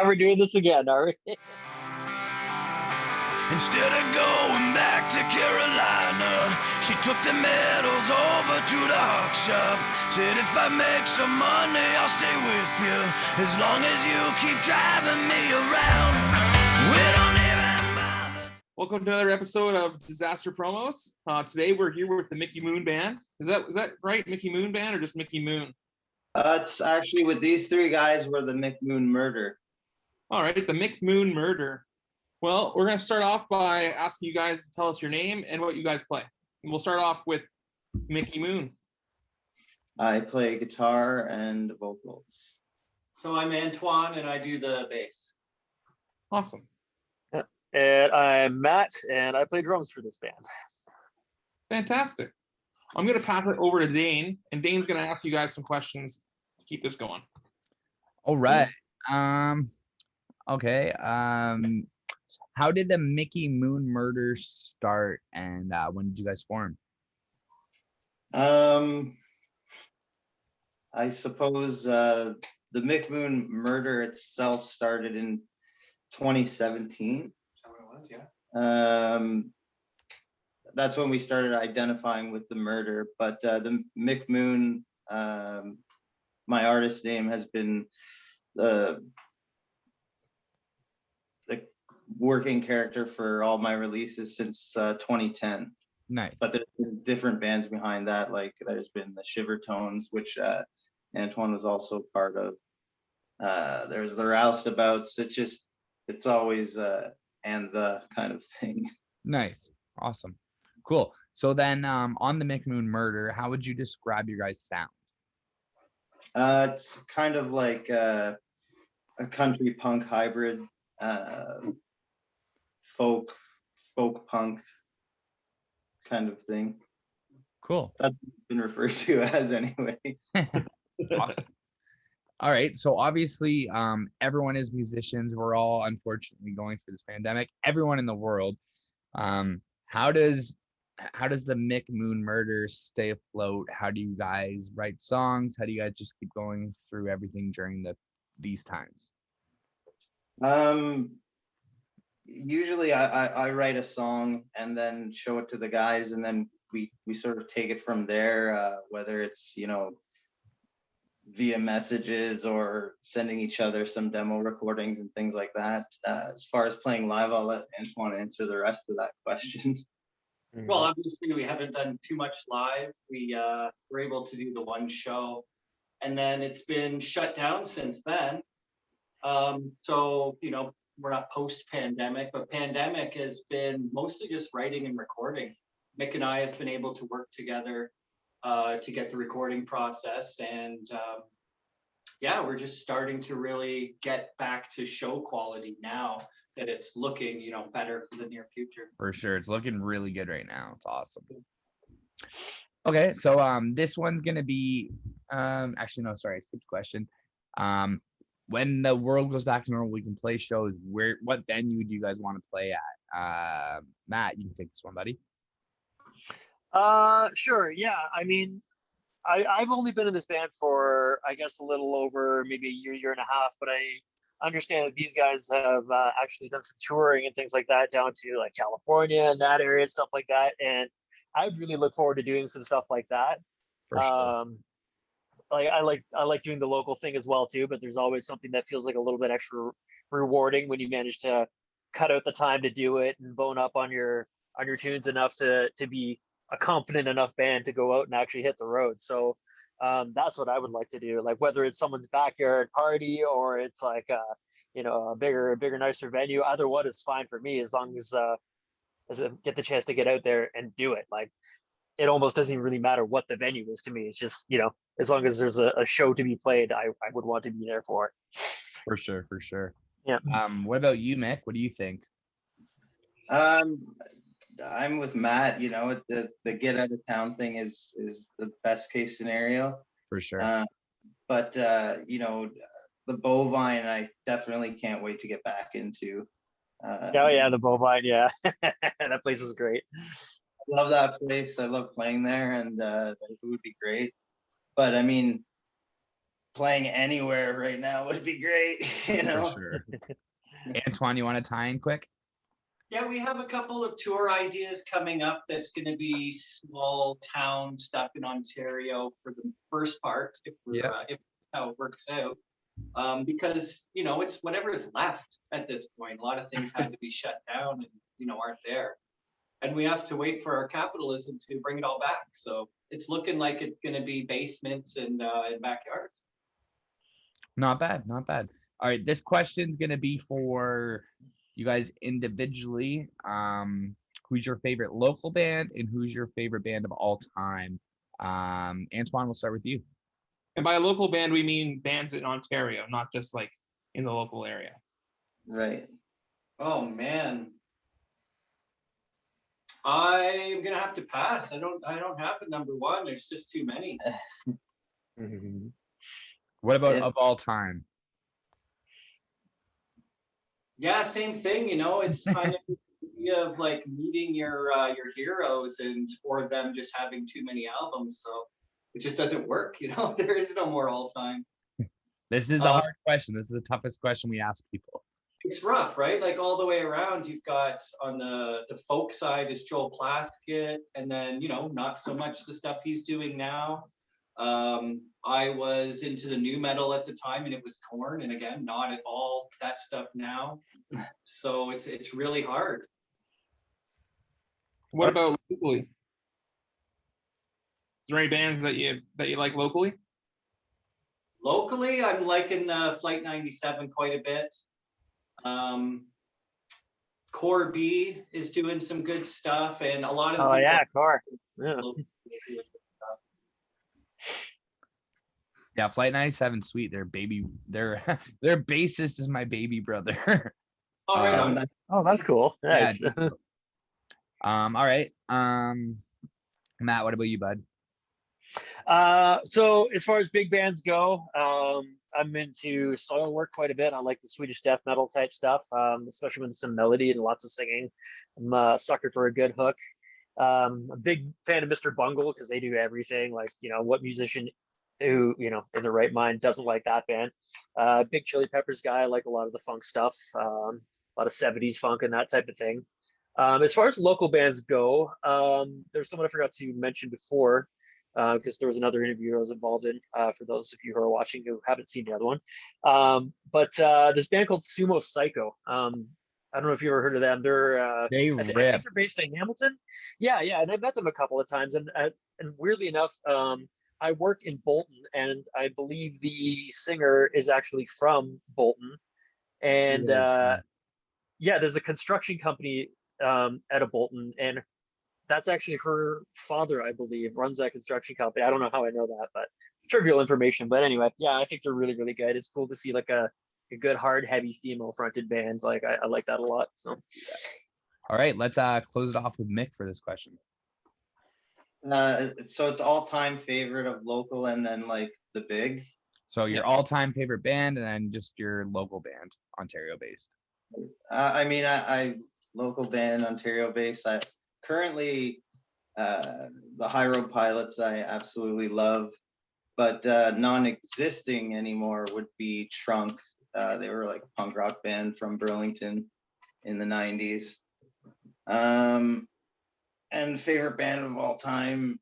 We're doing this again, are we? Instead of going back to Carolina, she took the medals over to the hawk shop. Said if I make some money, I'll stay with you, as long as you keep driving me around. We don't even bother. Welcome to another episode of Disaster Promos. Today we're here with the Mickey Moone Band. Is that right? Mickey Moone Band or just Mickey Moone? It's actually with these three guys, we're the Mick Moone Murder. All right, the Mick Moone Murder. Well, we're going to start off by asking you guys to tell us your name and what you guys play. And we'll start off with Mickey Moone. I play guitar and vocals. So I'm Antoine and I do the bass. Awesome. And I'm Matt, and I play drums for this band. Fantastic. I'm going to pass it over to Dane, and Dane's going to ask you guys some questions to keep this going. All right. Okay. How did the Mickey Moone Murder start, and when did you guys form? I suppose the Mick Moone Murder itself started in 2017. Is that what it was? Yeah. That's when we started identifying with the murder. But the Mick Moone, my artist name, has been the working character for all my releases since 2010. Nice. But there's been different bands behind that. Like there's been the Shiver Tones, which Antoine was also part of. There's the Roustabouts. It's always and the kind of thing. Nice. Awesome. Cool. So then on the Mick Moone Murder, how would you describe your guys' sound? It's kind of like a country punk hybrid, folk punk kind of thing. Cool. That's been referred to as anyway. Awesome. All right. So obviously, everyone is musicians. We're all unfortunately going through this pandemic. Everyone in the world. How does the Mick Moone Murder stay afloat? How do you guys write songs? How do you guys just keep going through everything during these times? Usually I write a song and then show it to the guys, and then we sort of take it from there, whether it's, via messages or sending each other some demo recordings and things like that. As far as playing live, I'll let Antoine answer the rest of that question. Well, obviously we haven't done too much live. We were able to do the one show, and then it's been shut down since then. So we're not post-pandemic, but pandemic has been mostly just writing and recording. Mick and I have been able to work together to get the recording process, and we're just starting to really get back to show quality now that it's looking better for the near future. For sure. It's looking really good right now. It's awesome. Okay, so this one's gonna be actually no, sorry, I skipped a question. When the world goes back to normal, we can play shows. What venue do you guys want to play at? Matt, you can take this one, buddy. Sure. Yeah. I mean, I've only been in this band for, I guess, a little over maybe a year and a half, but I understand that these guys have actually done some touring and things like that down to like California and that area, stuff like that. And I'd really look forward to doing some stuff like that. For sure. I like doing the local thing as well too, but there's always something that feels like a little bit extra rewarding when you manage to cut out the time to do it and bone up on your tunes enough to be a confident enough band to go out and actually hit the road. So that's what I would like to do. Like whether it's someone's backyard party or it's like a bigger, nicer venue, either one is fine for me as long as I get the chance to get out there and do it. Like it almost doesn't even really matter what the venue is to me. It's just, as long as there's a show to be played, I would want to be there for it. For sure. Yeah. What about you, Mick? What do you think? I'm with Matt. The get out of town thing is the best case scenario. For sure. But the Bovine, I definitely can't wait to get back into. The Bovine, yeah. That place is great. I love that place. I love playing there, and it would be great. But I mean, playing anywhere right now would be great. You know. For sure. Antoine, you want to tie in quick? Yeah, we have a couple of tour ideas coming up that's going to be small town stuff in Ontario for the first part, if how it works out. Because, you know, it's whatever is left at this point. A lot of things had to be shut down and, you know, aren't there. And we have to wait for our capitalism to bring it all back. So it's looking like it's going to be basements and backyards. Not bad, not bad. All right, this question's gonna be for you guys individually. Who's your favorite local band and who's your favorite band of all time? Antoine, we'll start with you. And by a local band, we mean bands in Ontario, not just like in the local area. Right. Oh man, I'm gonna have to pass. I don't have a number one. There's just too many. What about of all time? Yeah, same thing. You know, it's kind of the idea of like meeting your heroes and or them just having too many albums. So it just doesn't work. You know, there is no more all time. This is the hard question. This is the toughest question we ask people. It's rough, right? Like all the way around, you've got on the folk side is Joel Plaskett, and then, you know, not so much the stuff he's doing now. I was into the new metal at the time, and it was Korn, and again, not at all that stuff now. So it's really hard. What about locally? Is there any bands that you like locally? Locally, I'm liking Flight 97 quite a bit. Core B is doing some good stuff, and a lot of the Core. Yeah. Yeah, Flight 97, sweet. Their bassist is my baby brother. Oh, right on. Oh, that's cool. Nice. Yeah. All right. Matt, what about you, bud? So as far as big bands go, I'm into Soilwork quite a bit. I like the Swedish death metal type stuff, especially with some melody and lots of singing. I'm a sucker for a good hook. A big fan of Mr. Bungle because they do everything. Like, you know, what musician who, you know, in the right mind doesn't like that band? Big Chili Peppers guy. I like a lot of the funk stuff, a lot of 70s funk and that type of thing. As far as local bands go, there's someone I forgot to mention before, because there was another interview I was involved in, for those of you who are watching who haven't seen the other one. But this band called Sumo Psycho. I don't know if you ever heard of them. I think they're based in Hamilton. Yeah, and I've met them a couple of times. And weirdly enough, I work in Bolton, and I believe the singer is actually from Bolton. And there's a construction company out of Bolton, and that's actually her father, I believe, runs that construction company. I don't know how I know that, but trivial information. But anyway, yeah, I think they're really, really good. It's cool to see like a good, hard, heavy female fronted band. Like I like that a lot. So, all right, let's close it off with Mick for this question. So it's all-time favorite of local and then like the big. So your all-time favorite band and then just your local band, Ontario-based. I local band, Ontario-based. I currently the High Road Pilots I absolutely love, but non-existing anymore would be Trunk. They were like a punk rock band from Burlington in the 90s. And favorite band of all time,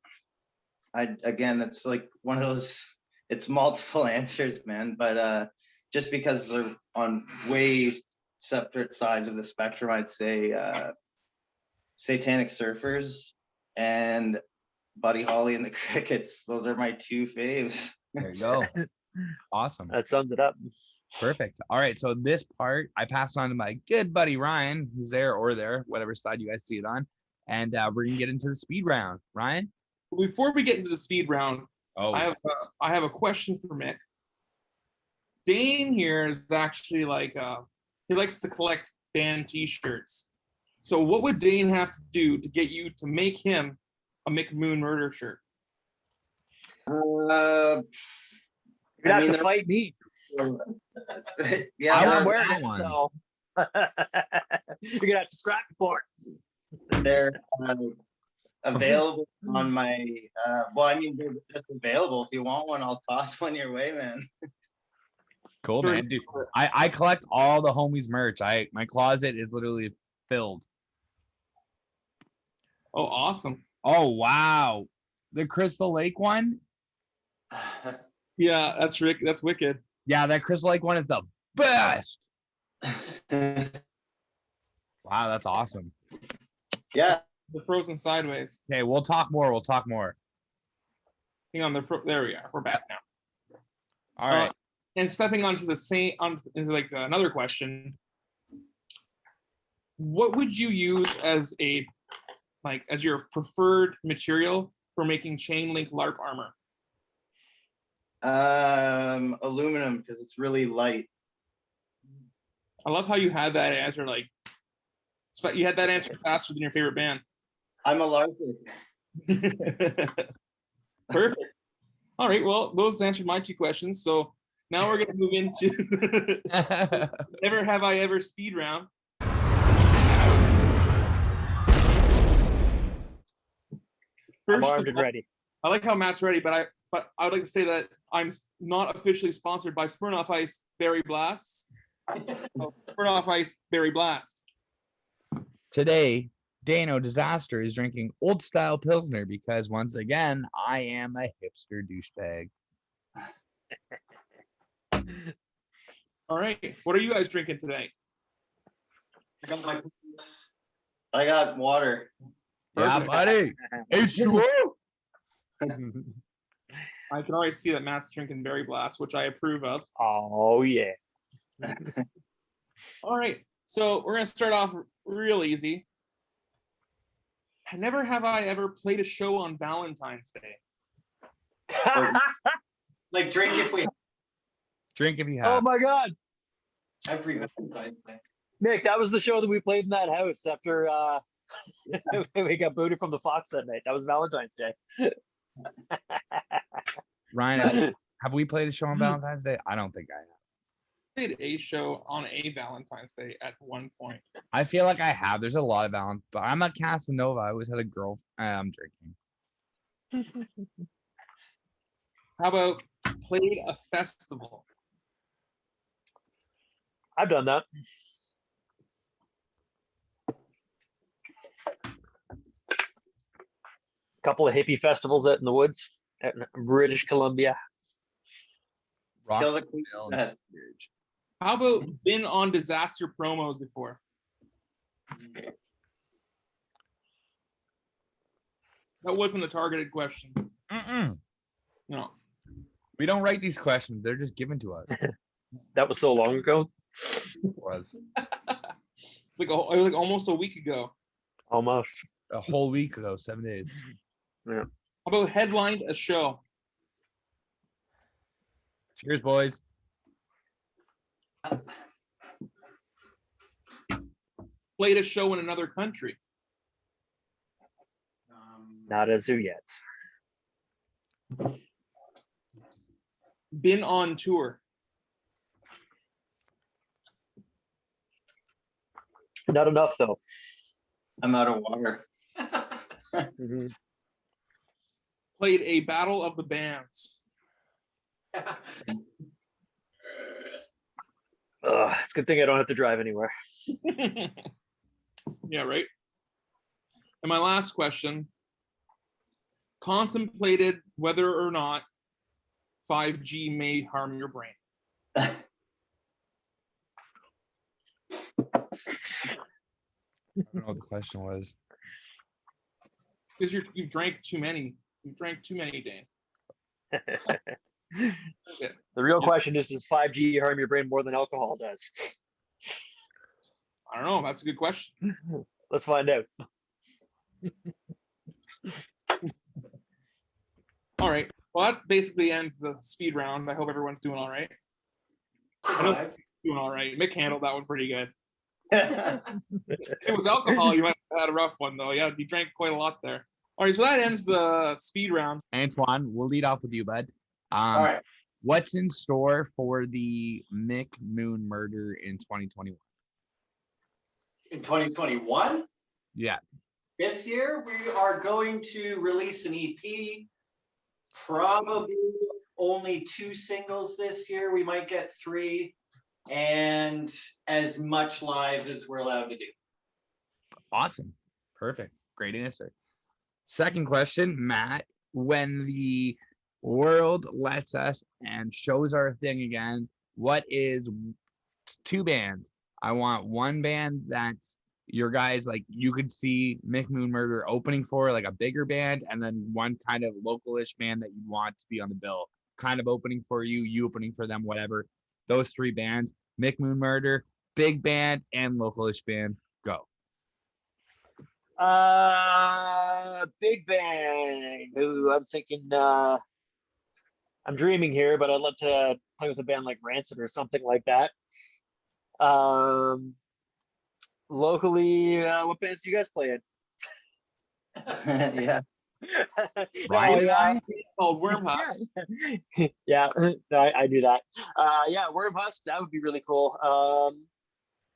it's like one of those, it's multiple answers, man, but just because they're on way separate sides of the spectrum, I'd say Satanic Surfers and Buddy Holly and the Crickets. Those are my two faves. There you go. Awesome. That sums it up. Perfect. All right, so this part I pass on to my good buddy Ryan, who's there or there, whatever side you guys see it on, and we're gonna get into the speed round. Ryan, before we get into the speed round, I have a question for Mick. Dane here is actually like he likes to collect band T-shirts. So what would Dane have to do to get you to make him a Mick Moone Murder shirt? You're gonna have to fight me. Yeah, I'm wearing one. So you're gonna have to scrap for it. They're available on my. Well, I mean, they're just available. If you want one, I'll toss one your way, man. Cool, man. Dude, I collect all the homies merch. My closet is literally filled. Oh, awesome. Oh wow, the Crystal Lake one. Yeah, that's Rick. That's wicked. Yeah, that Crystal Lake one is the best. Wow, that's awesome. Yeah. The frozen sideways. Okay, we'll talk more. We'll talk more. Hang on, there we are. We're back now. All right. And stepping onto the same, into like another question. What would you use as as your preferred material for making chain link LARP armor? Aluminum, because it's really light. I love how you had that answer. You had that answer faster than your favorite band. I'm a larper. Perfect. All right. Well, those answered my 2 questions. So now we're going to move into Never Have I Ever speed round. I'm armed and ready. I like how Matt's ready, but I would like to say that I'm not officially sponsored by Smirnoff Ice Berry Blast. Smirnoff Ice Berry Blast. Today, Dano Disaster is drinking old style Pilsner because once again, I am a hipster douchebag. All right. What are you guys drinking today? I got water. Yeah, buddy. H2O. I can already see that Matt's drinking Berry Blast, which I approve of. Oh yeah. All right. So we're going to start off real easy. Never have I ever played a show on Valentine's Day. Like drink if we Drink if you have. Oh my God, every Valentine's Day. Nick, that was the show that we played in that house after we got booted from the Fox that night. That was Valentine's Day. Ryan, have we played a show on Valentine's Day? I don't think I have. Played a show on a Valentine's Day at one point. I feel like I have. There's a lot of Valentine's, but I'm a Casanova. I always had a girl. I'm drinking. How about played a festival? I've done that. Couple of hippie festivals out in the woods at British Columbia. Kill the Rock- queen. Bill. Yes. How about been on disaster promos before? That wasn't a targeted question. No. We don't write these questions. They're just given to us. That was so long ago. It was Like almost a week ago. Almost. a whole week ago, 7 days. Yeah. How about headlined a show? Cheers, boys. Played a show in another country. Not as of yet. Been on tour. Not enough though. I'm out of water. Mhm. Played a battle of the bands. It's a good thing I don't have to drive anywhere. Yeah, right. And my last question. Contemplated whether or not 5G may harm your brain. I don't know what the question was. Because you drank too many. You drank too many, Dane. The real question is, does 5G harm your brain more than alcohol does? I don't know. That's a good question. Let's find out. All right. Well, that's basically ends the speed round. I hope everyone's doing all right. I know Mick's doing all right. Mick handled that one pretty good. If it was alcohol, you might have had a rough one, though. Yeah, he drank quite a lot there. All right, so that ends the speed round. Antoine, we'll lead off with you, bud. All right. What's in store for the Mick Moone Murder in 2021? In 2021? Yeah. This year, we are going to release an EP. Probably only 2 singles this year. We might get 3, and as much live as we're allowed to do. Awesome. Perfect. Great answer. Second question, Matt. When the world lets us and shows our thing again, what is 2 bands? I want one band that's your guys, like you could see Mick Moone Murder opening for, like a bigger band, and then one kind of localish band that you want to be on the bill, kind of opening for you, you opening for them, whatever. Those 3 bands, Mick Moone Murder, big band, and localish band. Go. Big Bang. Ooh, I'm thinking. I'm dreaming here, but I'd love to play with a band like Rancid or something like that. Locally, what bands do you guys play in? Yeah. Ryan? Oh, yeah. Called Wormhusk. Yeah, no, I knew that. Yeah, Wormhusk, that would be really cool.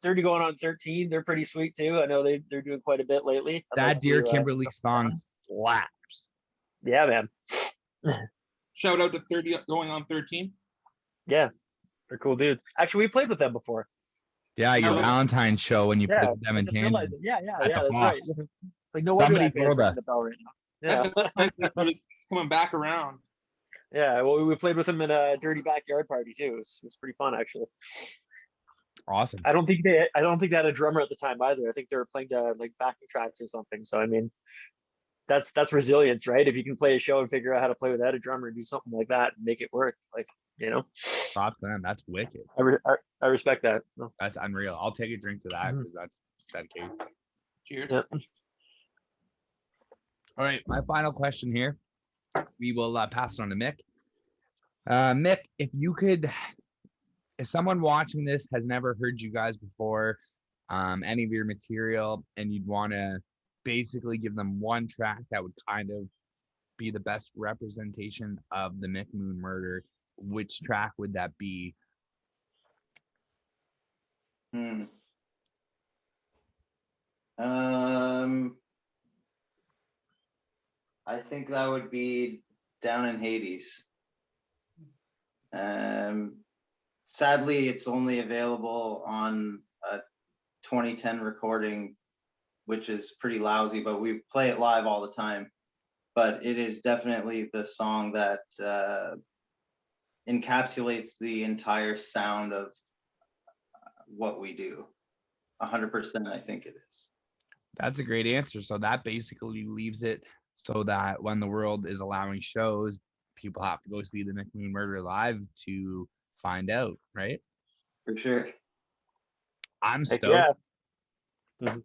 30 going on 13, they're pretty sweet too. I know they're doing quite a bit lately. I'd That like Dear to, Kimberly song slaps. yeah, man. Shout out to 30 going on 13. Yeah, they're cool dudes. Actually, we played with them before. Yeah, your Oh. Valentine's show when you Yeah, played with them I in just realized tandem. it. Yeah, At the that's right. Fox. Like no wonder Somebody that band's told ringing us. the bell right now. Yeah, It's coming back around. yeah. Well, we played with them in a dirty backyard party too. It was pretty fun actually. Awesome. I don't think they had a drummer at the time either. I think they were playing to like backing tracks or something. So I mean, that's resilience, right? If you can play a show and figure out how to play without a drummer and do something like that and make it work, like Props to them. That's wicked. I respect that. So, That's unreal. I'll take a drink to that because that's dedication. Cheers. yeah. All right, my final question here. We will pass it on to Mick. Mick, if someone watching this has never heard you guys before, any of your material, and you'd want to basically give them one track that would kind of be the best representation of the Mick Moone Murder, which track would that be? I think that would be Down in Hades. Sadly, it's only available on a 2010 recording, which is pretty lousy, but we play it live all the time. But it is definitely the song that encapsulates the entire sound of what we do. 100%, I think it is. That's a great answer. So that basically leaves it so that when the world is allowing shows, people have to go see the Mick Moone Murder live to find out, right? For sure. I'm stoked. Yeah.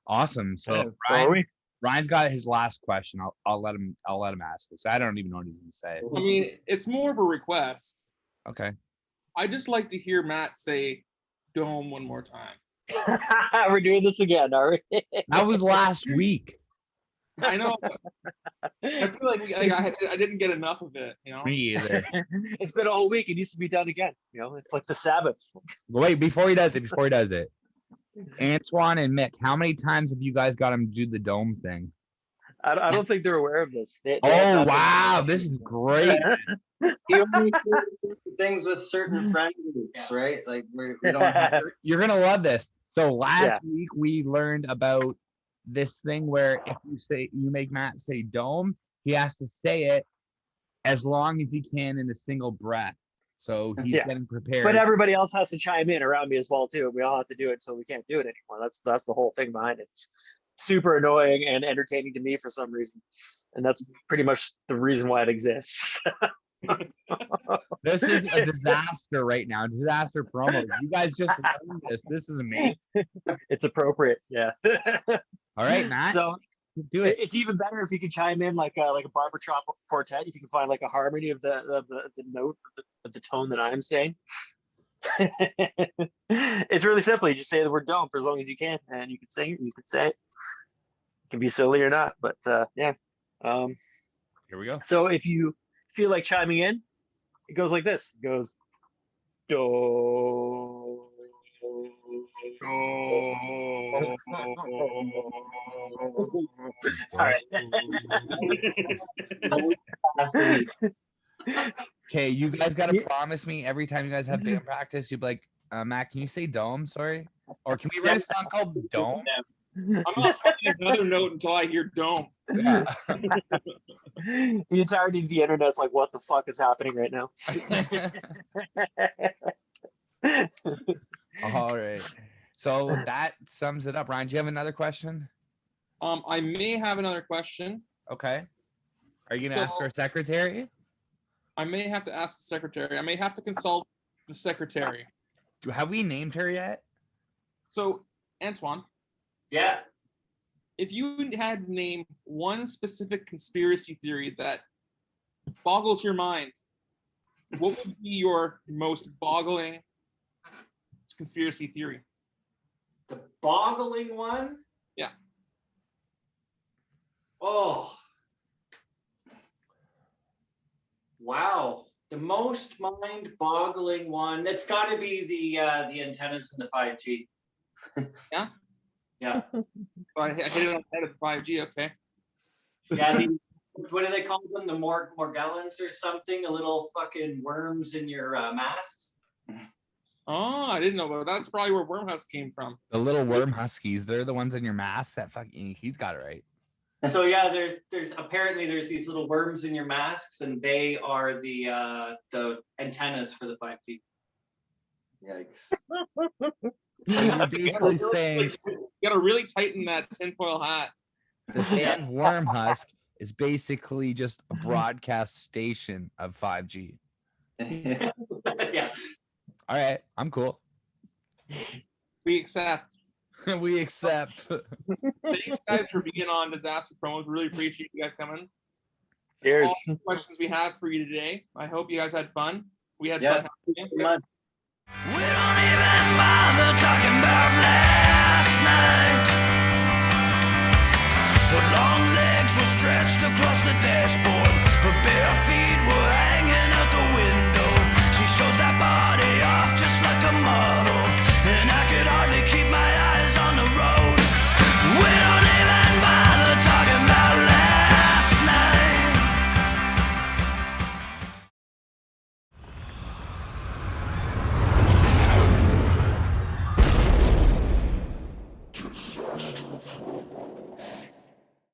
Awesome. So Yeah, so are we? Ryan's got his last question. I'll let him ask this. I don't even know what he's gonna say. I mean, it's more of a request. Okay. I just like to hear Matt say "Dome" one more time. We're doing this again, are we? That was last week. I know. I feel like I didn't get enough of it. Me either. It's been a whole week. It needs to be done again. It's like the Sabbath. Wait, before he does it. Antoine and Mick, how many times have you guys got him to do the dome thing? I don't think they're aware of this. Oh, wow. This is great. You only do things with certain friend groups, right? Like we don't have You're going to love this. So last week we learned about this thing where if you make Matt say dome, he has to say it as long as he can in a single breath. So he's getting prepared. But everybody else has to chime in around me as well too. We all have to do it, so we can't do it anymore. That's the whole thing behind it. It's super annoying and entertaining to me for some reason, and that's pretty much the reason why it exists. This is a disaster right now. Disaster promo. You guys just learned this. This is amazing. It's appropriate, yeah. All right, Matt. So do it. It's even better if you can chime in like a barbershop quartet. If you can find like a harmony of the note of the tone that I'm saying. It's really simple. You just say the word "dome" for as long as you can, and you can sing it. You can say it. It can be silly or not, but yeah. Here we go. So if you feel like chiming in, it goes like this. It goes do. All right. Okay, you guys got to promise me every time you guys have band practice, you'd be like, Matt, can you say dome? Sorry. Or can we write a song called Dome? I'm not playing another note until I hear dome. Yeah. The entirety of the internet's like, what the fuck is happening right now? All right. So that sums it up. Ryan, do you have another question? I may have another question. Okay. Are you gonna ask our secretary? I may have to ask the secretary. I may have to consult the secretary. Have we named her yet? So, Antoine, Yeah. if you had to name one specific conspiracy theory that boggles your mind, what would be your most boggling conspiracy theory? The boggling one? Yeah. Oh. Wow. The most mind-boggling one. That's got to be the antennas in the 5G. Yeah? Yeah. I hit it on the head of 5G, okay. Yeah, what do they call them? The Morgellons or something? The little fucking worms in your masks? Oh, I didn't know about that. That's probably where Wormhouse came from. The little worm huskies. They're the ones in your mask that fucking he's got it right. So yeah, there's apparently there's these little worms in your masks, and they are the antennas for the 5G. Yikes. You're basically saying You gotta really tighten that tinfoil hat. the band Worm Husk is basically just a broadcast station of 5G. Yeah. All right, I'm cool. We accept. We accept. Thanks, guys, for being on Disaster Promos. Really appreciate you guys coming. Cheers. All the questions we have for you today. I hope you guys had fun. We had Yeah, fun. pretty much. We don't even bother talking